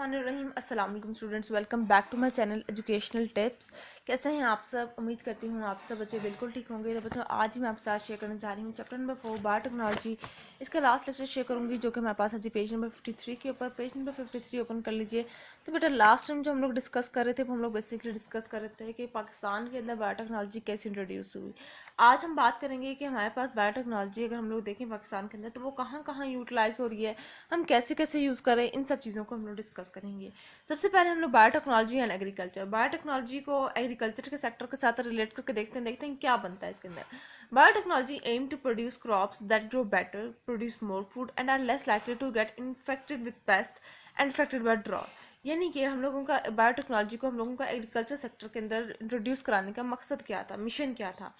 बिस्मिल्लाहिर्रहमानिर्रहीम। अस्सलाम वालेकुम students, welcome back to my channel educational tips. कैसे हैं आप सब? उम्मीद करती हूँ आप सब बच्चे बिल्कुल ठीक होंगे। तो बच्चों, आज ही मैं आपके साथ शेयर करने जा रही हूँ चैप्टर नंबर 4 बायोटेक्नोलॉजी। इसका लास्ट लेक्चर शेयर करूँगी जो कि हमारे पास है जी पेज नंबर 53 के ऊपर। पेज नंबर 53 ओपन कर लीजिए। तो बेटा, लास्ट टाइम जो हम लोग डिस्कस कर रहे थे वो हम लोग बेसिकली डिस्कस कर रहे थे कि पाकिस्तान के अंदर बायोटेक्नोलॉजी कैसे इंट्रोड्यूस हुई। आज हम बात करेंगे कि हमारे पास बायोटेक्नोलॉजी अगर हम लोग देखें पाकिस्तान के अंदर तो वो कहाँ कहाँ यूटिलाइज हो रही है, हम कैसे कैसे यूज़ करें, इन सब चीज़ों को हम लोग डिस्कस करेंगे। सबसे पहले हम लोग बायोटेक्नोलॉजी एंड एग्रीकल्चर, बायोटेक्नोलॉजी को एग्रीकल्चर के सेक्टर के साथ रिलेट करके देखते हैं क्या बनता है इसके अंदर। Biotechnology aim to produce crops that grow better, produce more food and are less likely to get infected with pest and infected by drought. यानी कि हम लोगों का बायोटेक्नोलॉजी को हम लोगों का एग्रीकल्चर सेक्टर के अंदर इंट्रोड्यूस कराने का मकसद क्या था, मिशन क्या था।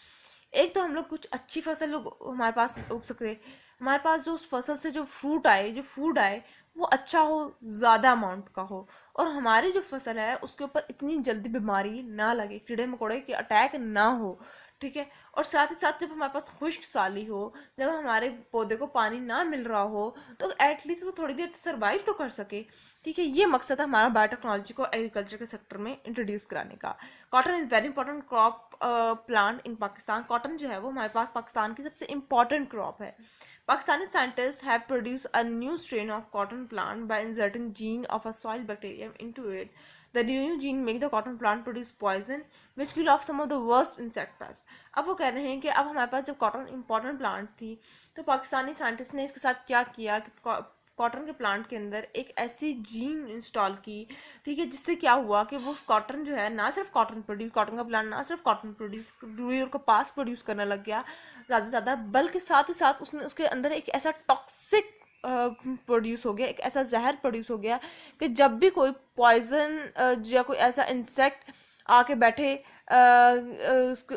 एक तो हम लोग कुछ अच्छी फसल हमारे पास उग सके, हमारे पास जो उस फसल से जो फ्रूट आए, जो फूड आए, वो अच्छा हो, ज़्यादा अमाउंट का हो, और हमारी जो फसल है उसके ऊपर इतनी जल्दी बीमारी ना लगे, कीड़े मकोड़े के अटैक ना हो। ठीक है। और साथ ही साथ जब हमारे पास खुश्क साली हो, जब हमारे पौधे को पानी ना मिल रहा हो, तो एटलीस्ट वो थोड़ी देर सर्वाइव तो कर सके। ठीक है, ये मकसद है हमारा बायोटेक्नोलॉजी को एग्रीकल्चर के सेक्टर में इंट्रोड्यूस कराने का। Cotton is very important crop plant in Pakistan. Cotton जो है वो हमारे पास पाकिस्तान की सबसे इंपॉर्टेंट क्रॉप है। Pakistani scientists have produced a new strain of cotton plant by inserting gene of a soil bacterium into it. The new gene make the cotton plant produce poison, which kill off some of the worst insect pests. अब वो कह रहे हैं कि अब हमारे पास जब cotton important plant थी तो पाकिस्तानी साइंटिस्ट ने इसके साथ क्या किया कि कॉटन के प्लांट के अंदर एक ऐसी जीन इंस्टॉल की, ठीक है, जिससे क्या हुआ कि वो कॉटन जो है ना सिर्फ कॉटन का प्लांट ना सिर्फ कॉटन प्रोड्यूस, रुई और कपास प्रोड्यूस करने लग गया ज़्यादा से ज़्यादा, बल्कि साथ ही साथ उसने उसके अंदर एक ऐसा टॉक्सिक प्रोड्यूस हो गया, एक ऐसा जहर प्रोड्यूस हो गया कि जब भी कोई पॉइजन या कोई ऐसा इंसेक्ट आके बैठे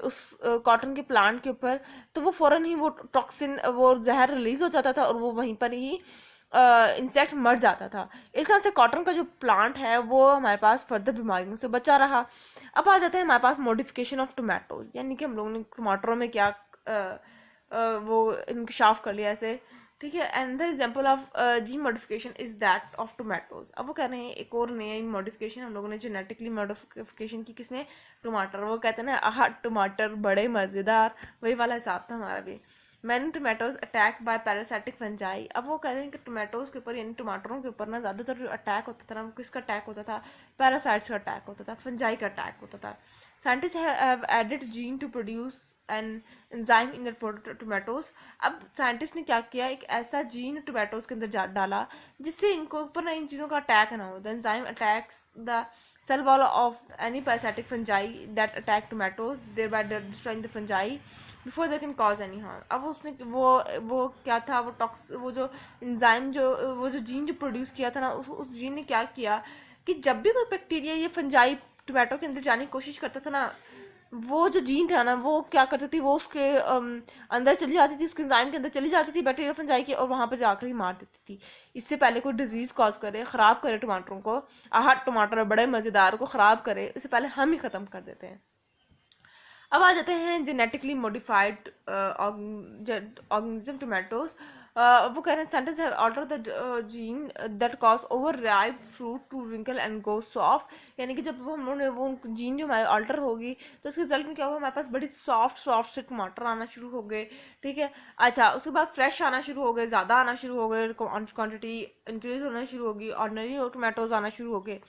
उस कॉटन के प्लांट के ऊपर, तो वो फौरन ही वो टॉक्सिन, वो जहर रिलीज हो जाता था और वो वहीं पर ही इंसेक्ट मर जाता था। इस तरह से कॉटन का जो प्लांट है वो हमारे पास फर्दर बीमारियों से बचा रहा। अब आ जाते हैं हमारे पास मॉडिफिकेशन ऑफ टोमेटोज, यानी कि हम लोगों ने टमाटरों में क्या वो इंकशाफ कर लिया ऐसे। ठीक है, another example of gene modification is that of tomatoes. अब वो कह रहे हैं एक और नई मॉडिफिकेशन हम लोगों ने जेनेटिकली मॉडिफिकेशन की, किसने? टमाटर। वो कहते हैं ना, आह टमाटर बड़े मज़ेदार, वही वाला हिसाब था हमारा भी। Many tomatoes attack by parasitic fungi. अब वो कह रहे हैं कि टोमेटोज के ऊपर यानी टमाटरों के ऊपर ना ज़्यादातर जो अटैक होता था ना, वो किसका अटैक होता था? पैरासाइट्स का अटैक होता था, फंजाई का अटैक होता था। Scientist have added gene to produce an enzyme in the tomatoes. अब साइंटिस्ट ने क्या किया, एक ऐसा जीन टोमेटोज के अंदर डाला जिससे इनको ऊपर ना इन चीज़ों का अटैक ना हो। The enzyme attacks the cell wall of any parasitic fungi that attack tomatoes, thereby destroying the fungi before they can cause any harm. अब उसने वो क्या था, वो जो एंजाइम वो जो जीन जो प्रोड्यूस किया था ना, उस जीन ने क्या किया कि जब भी कोई बैक्टीरिया ये फंजाई टोमेटो के अंदर जाने की कोशिश करता था ना, वो जो जीन था ना, वो क्या करती थी, वो उसके अंदर चली जाती थी, उसके एंजाइम के अंदर चली जाती थी बैक्टीरिया फंजाई की, और वहां पर जाकर ही मार देती थी। इससे पहले कोई डिजीज कॉज करे, खराब करे टमाटरों को, आह टमाटर बड़े मजेदार को खराब करे, इससे पहले हम ही खत्म कर देते हैं। अब आ जाते हैं जेनेटिकली मॉडिफाइड ऑर्गेनिज्म टोमेटोज। वो कह रहे हैं scientist have altered the gene that cause over ripe fruit to wrinkle and go soft. यानी कि जब हम लोगों ने वो जीन जो हमारे ऑल्टर होगी तो उसके रिजल्ट में क्या हुआ, हमारे पास बड़ी सॉफ्ट से टमाटर आना शुरू हो गए। ठीक है, अच्छा, उसके बाद फ्रेश आना शुरू हो गए, ज़्यादा आना शुरू हो गए, क्वान्टिटी इंक्रीज होना शुरू होगी, ऑर्डिनरी टोमेटोज आना शुरू हो गए।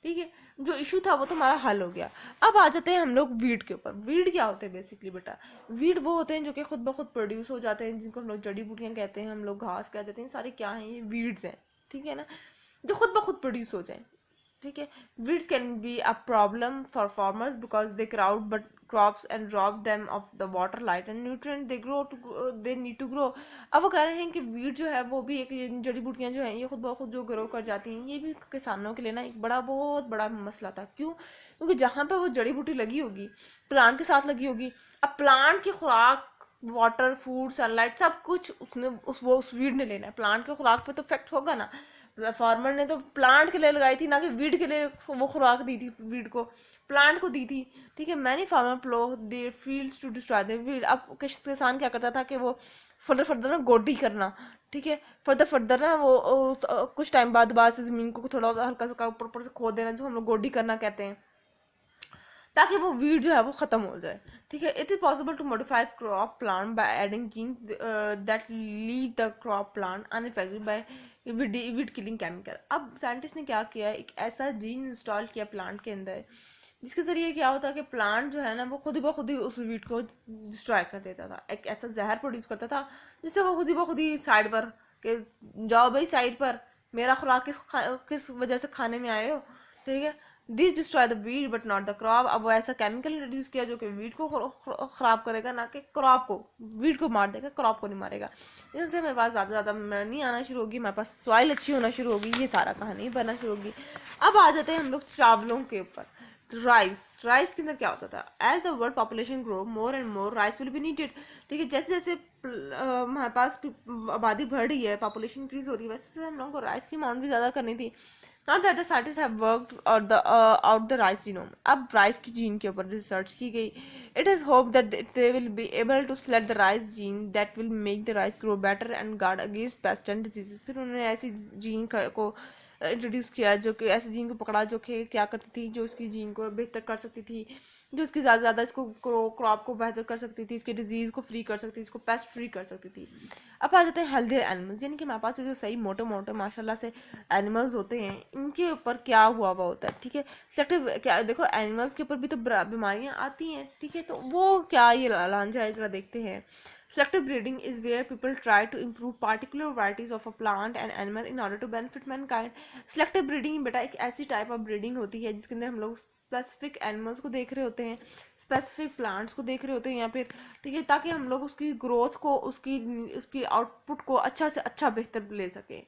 ठीक है, जो इशू था वो तो हमारा हल हो गया। अब आ जाते हैं हम लोग वीड के ऊपर। वीड क्या होते हैं बेसिकली बेटा? वीड वो होते हैं जो कि खुद ब खुद प्रोड्यूस हो जाते हैं, जिनको हम लोग जड़ी बूटियां कहते हैं, हम लोग घास कह देते हैं, सारे क्या हैं? ये वीड्स हैं। ठीक है ना, जो खुद ब खुद प्रोड्यूस हो जाए। ठीक है, weeds can be a problem for farmers because they crowd but crops and rob them of the water, light and nutrient they need to grow. अब वो कह रहे हैं कि वीड जो है वो भी एक जड़ी बूटियां जो हैं ये खुद ब खुद जो ग्रो कर जाती हैं, ये भी किसानों के लिए ना एक बहुत बड़ा मसला था। क्यों? क्योंकि जहाँ पे वो जड़ी बूटी लगी होगी, प्लांट के साथ लगी होगी, अब प्लांट की खुराक, वाटर, फूड, सनलाइट, सब कुछ उसने उस वीड ने लेना है। प्लांट की खुराक पे तो इफेक्ट होगा ना। फार्मर ने तो प्लांट के लिए लगाई थी, ना कि वीड के लिए वो खुराक दी थी, वीड को प्लांट को दी थी। ठीक है, many farmer plough their fields to destroy the weed. अब किसान क्या करता था कि वो फर्दर ना गोडी करना, ठीक है। फर्दर ना वो कुछ टाइम बाद से ज़मीन को थोड़ा हल्का हल्का ऊपर ऊपर से खोद देना, जो हम लोग गोडी करना कहते हैं, ताकि वो वीड जो है वो खत्म हो जाए। ठीक है। It is possible to modify crop plant by adding gene that leave the crop plant unaffected by weed killing chemical. अब साइंटिस्ट ने क्या किया, एक ऐसा जीन इंस्टॉल किया प्लांट के अंदर, जिसके जरिए क्या होता है कि प्लांट जो है ना वो खुद ही ब खुद ही उस वीड को डिस्ट्रॉय कर देता था। एक ऐसा जहर प्रोड्यूस करता था जिससे वो खुद ही ब खुद ही साइड पर के जाओ भाई साइड पर, मेरा खुराक किस वजह से खाने में आए हो। ठीक है। This destroy the weed but not the crop. अब वो ऐसा केमिकल इंट्रोड्यूस किया जो कि वीड को खराब करेगा, ना कि क्रॉप को। वीड को मार देगा, क्रॉप को नहीं मारेगा। इससे मेरे पास ज़्यादा नहीं आना शुरू होगी, मेरे पास सॉइल अच्छी होना शुरू होगी, ये सारा कहानी बनना शुरू होगी। अब आ जाते हैं हम लोग चावलों के ऊपर। राइस के अंदर क्या होता था, as the world population grow more and more rice will be needed. ठीक है। जैसे जैसे हमारे पास आबादी बढ़ रही है, पॉपुलेशन इंक्रीज हो रही है, वैसे हम लोगों को राइस की अमाउंट भी ज़्यादा करनी थी। Not that the scientist have worked out the rice genome. अब राइस की जीन के ऊपर रिसर्च की गई। It is hope that they will be able to select the rice gene that will make the rice grow better and guard against pest and diseases. फिर उन्होंने ऐसी gene को इंट्रोड्यूस किया, जो कि ऐसी जीन को पकड़ा जो कि क्या करती थी, जो इसकी जीन को बेहतर कर सकती थी, जो इसकी ज़्यादा इसको क्रॉप को बेहतर कर सकती थी, इसके डिजीज़ को फ्री कर सकती थी, इसको पेस्ट फ्री कर सकती थी। अब आ जाते हैं हेल्दी एनिमल्स, यानी कि हमारे पास जो सही मोटे मोटे माशाल्लाह से एनिमल्स होते हैं, इनके ऊपर क्या हुआ होता है। ठीक है। सिलेक्टिव क्या, देखो एनिमल्स के ऊपर भी तो बीमारियाँ आती हैं। ठीक है। तो वो क्या ये लांझा है, जरा देखते हैं। Selective breeding is where people try to improve particular varieties of a plant and animal in order to benefit mankind. Selective breeding बेटा एक ऐसी टाइप ऑफ ब्रीडिंग होती है जिसके अंदर हम लोग स्पेसिफिक एनिमल्स को देख रहे होते हैं, स्पेसिफिक प्लांट्स को देख रहे होते हैं, या फिर ठीक है, ताकि हम लोग उसकी ग्रोथ को, उसकी आउटपुट को अच्छा से अच्छा बेहतर ले सकें।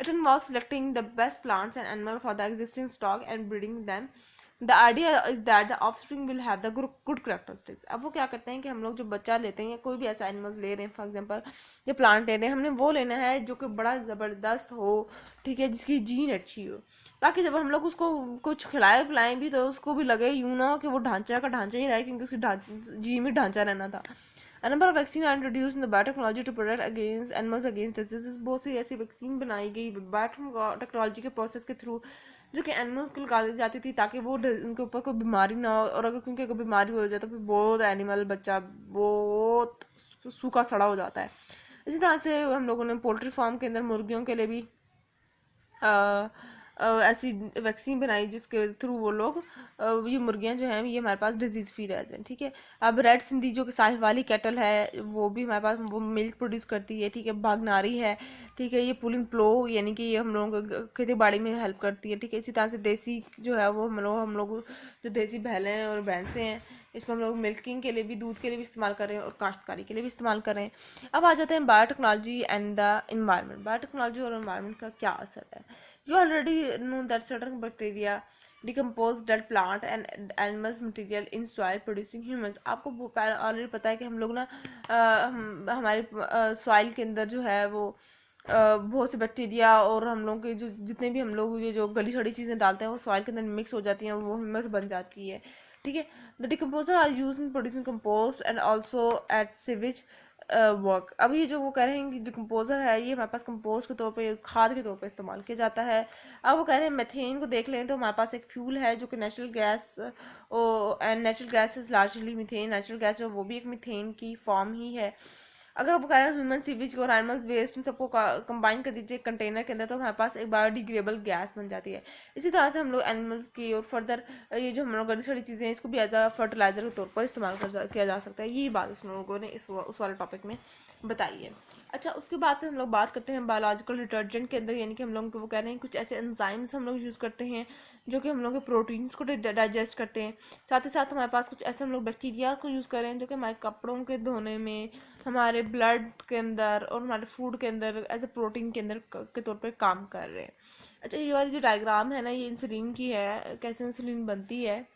It involves selecting the best plants and animals for the existing stock and breeding them. The idea is that the offspring will have the good characteristics. अब वो क्या करते हैं कि हम लोग जो बच्चा लेते हैं या कोई भी ऐसा एनिमल ले रहे हैं, फॉर एग्जांपल ये प्लांट ले रहे हैं, हमने वो लेना है जो कि बड़ा ज़बरदस्त हो। ठीक है। जिसकी जीन अच्छी हो, ताकि जब हम लोग उसको कुछ खिलाए पिलाएं भी तो उसको भी लगे यूं ना हो कि वो ढांचा का ढांचा ही रहे, क्योंकि उसकी जीन में ढांचा रहना था। A number of vaccines are introduced in the biotechnology to protect against animals against diseases. बहुत सी ऐसी वैक्सीन बनाई गई बायोटेक्नोलॉजी के प्रोसेस के थ्रू, जो कि एनिमल्स को लगा दी जाती थी ताकि वो उनके ऊपर कोई बीमारी ना हो, और अगर उनके कोई बीमारी हो जाए तो फिर बहुत एनिमल बच्चा बहुत सूखा सड़ा हो जाता है। इसी तरह से हम लोगों ने पोल्ट्री फार्म के अंदर मुर्गियों के लिए भी ऐसी वैक्सीन बनाई जिसके थ्रू वो लोग ये मुर्गियां जो हैं ये हमारे पास डिजीज़ फ्री रह जाएं। ठीक है। अब रेड सिंधी जो कि साहिब वाली कैटल है, वो भी हमारे पास वो मिल्क प्रोड्यूस करती है। ठीक है। बागनारी है। ठीक है। ये पुलिंग प्लो, यानी कि ये हम लोगों को खेती बाड़ी में हेल्प करती है। ठीक है। इसी तरह से देसी जो है वो हम लोग जो देसी बैलें और भैंसें हैं, इसको हम लोग मिल्किंग के लिए भी, दूध के लिए भी इस्तेमाल कर रहे हैं और काश्तकारी के लिए भी इस्तेमाल कर रहे हैं। अब आ जाते हैं biotechnology and the environment. Biotechnology और इन्वायरमेंट का क्या असर है। You already know that certain bacteria decompose dead plant and animals material in soil producing humans. आपको ऑलरेडी पता है कि हम लोग ना हमारे सॉइल के अंदर जो है वो बहुत से बैक्टीरिया और हम लोग के जो जितने भी हम लोग ये जो गली सड़ी चीज़ें डालते हैं वो सॉइल के अंदर मिक्स हो जाती हैं और वो ह्यूमस बन जाती है। ठीक है। The decomposer are use in producing compost and also at sewage work. अब ये जो वो कह रहे हैं कि डिकम्पोजर है ये हमारे पास कंपोस्ट के तौर पे, खाद के तौर पे इस्तेमाल किया जाता है। अब वो कह रहे हैं मेथेन को देख लें तो हमारे पास एक फ्यूल है जो कि natural gas, and natural gas is largely methane. Natural gas जो वो भी एक मीथेन की फॉर्म ही है। अगर आप कह रहे हैं ह्यूमन सीवेज और एनिमल्स वेस्ट इन सबको कंबाइन कर दीजिए कंटेनर के अंदर, तो हमारे पास एक बायोडिग्रेडेबल गैस बन जाती है। इसी तरह से हम लोग एनिमल्स की और फर्दर ये जो हम लोग गड़ी सड़ी चीज़ें हैं इसको भी एज अ फर्टिलाइजर के तौर पर इस्तेमाल किया जा सकता है। यही बात उन लोगों ने उस वाले टॉपिक में बताई है। अच्छा, उसके बाद हम लोग बात करते हैं बायोलॉजिकल डिटर्जेंट के अंदर, यानी कि हम लोग वो कह रहे हैं कुछ ऐसे एंजाइम्स हम लोग यूज़ करते हैं जो कि हम लोग के प्रोटीन्स को डाइजेस्ट करते हैं। साथ ही साथ हमारे पास कुछ ऐसे हम लोग बैक्टीरिया को यूज़ कर रहे हैं जो कि हमारे कपड़ों के धोने में, हमारे ब्लड के अंदर और हमारे फूड के अंदर एज ए प्रोटीन के अंदर के तौर पर काम कर रहे हैं। अच्छा, ये वाली जो डायग्राम है ना ये इंसुलिन की है, कैसे इंसुलिन बनती है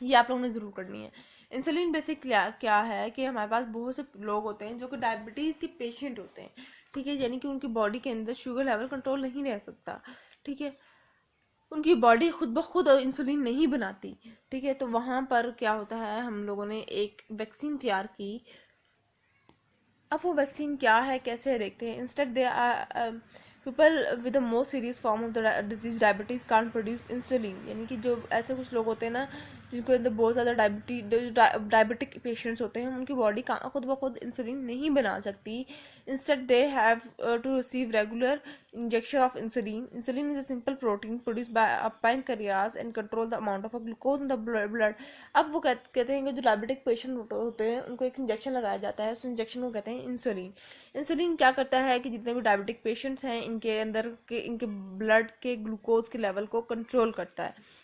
ये आप लोगों ने ज़रूर करनी है। इंसुलिन बेसिक क्या है कि हमारे पास बहुत से लोग होते हैं जो कि डायबिटीज़ के पेशेंट होते हैं। ठीक है। यानी कि उनकी बॉडी के अंदर शुगर लेवल कंट्रोल नहीं रह सकता। ठीक है। उनकी बॉडी खुद ब खुद इंसुलिन नहीं बनाती। ठीक है। तो वहाँ पर क्या होता है, हम लोगों ने एक वैक्सीन तैयार की। अब वो वैक्सीन क्या है, कैसे है, देखते हैं। Instead they people with the most serious form of the disease diabetes can't produce insulin, यानी कि जो ऐसे कुछ लोग होते हैं ना जिनको अंदर बहुत ज़्यादा डायबिटिक पेशेंट्स होते हैं, उनकी बॉडी खुद ब खुद इंसुलिन नहीं बना सकती। Instead they have to receive regular injection of insulin. Insulin is a simple protein produce by pancreas and control the amount of glucose in the blood. अब वो कहते हैं कि जो डायबिटिक पेशेंट होते हैं उनको एक इंजेक्शन लगाया जाता है, उस इंजेक्शन को कहते हैं इंसुलिन। इंसुलिन क्या करता है कि जितने भी डायबिटिक पेशेंट्स हैं इनके अंदर के इनके ब्लड के ग्लूकोज के लेवल को कंट्रोल करता है।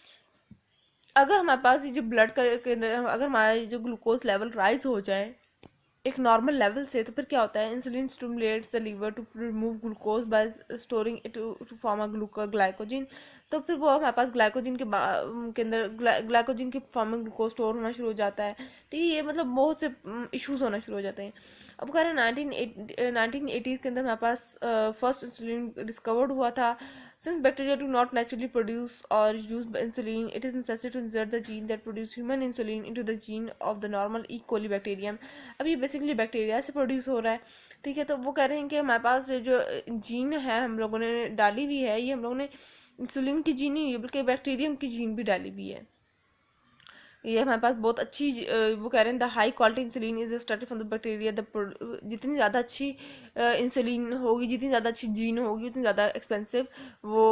अगर हमारे पास ये जो ब्लड के अंदर अगर हमारा जो ग्लूकोज लेवल राइज हो जाए एक नॉर्मल लेवल से, तो फिर क्या होता है, insulin stimulates the liver to remove glucose by storing it to form a glycogen. तो फिर वो हमारे पास ग्लाइकोजन के अंदर ग्लाइकोजन के फॉर्म में ग्लूकोज स्टोर होना शुरू हो जाता है। ठीक है, ये मतलब बहुत से इश्यूज होना शुरू हो जाते हैं। अब कह रहे हैं 1980s के अंदर हमारे पास फर्स्ट इंसुलिन डिस्कवर्ड हुआ था। Since bacteria do not naturally produce or use insulin, it is necessary to insert the gene that produce human insulin into the gene of the normal E. coli bacterium. अब ये basically bacteria से produce हो रहा है। ठीक है, तो वो कह रहे हैं कि हमारे पास जो जीन है हम लोगों ने डाली हुई है, ये हम लोगों ने इंसुलिन की जीन नहीं है बल्कि बैक्टीरियम की जीन भी डाली हुई है। ये हमारे पास बहुत अच्छी वो कह रहे हैं the high quality insulin is started from the bacteria. The जितनी ज़्यादा अच्छी इंसुलिन होगी, जितनी ज़्यादा अच्छी जीन होगी, उतनी ज़्यादा एक्सपेंसिव वो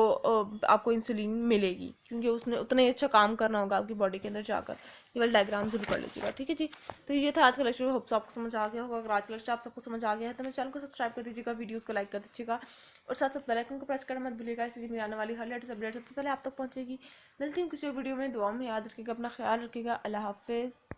आपको इंसुलिन मिलेगी, क्योंकि उसने उतना ही अच्छा काम करना होगा आपकी बॉडी के अंदर जाकर। ये वाला डायग्राम जरूर कर लीजिएगा। ठीक है जी, तो ये था आज का लेक्चर। होप्स आपको समझ आ गया होगा। अगर आज का लेक्चर आप सबको समझ आ गया है तो मेरे चैनल को सब्सक्राइब कर दीजिएगा, वीडियोस को लाइक कर दीजिएगा और साथ साथ बेल आइकन को प्रेस करना मत भूलिएगा। इससे मेरी आने वाली हर लेटेस्ट अपडेट सबसे पहले आप तक पहुंचेगी। मिलती हूँ किसी वीडियो में, दुआ में याद रखिएगा, अपना ख्याल रखिएगा। अल्लाह हाफिज़।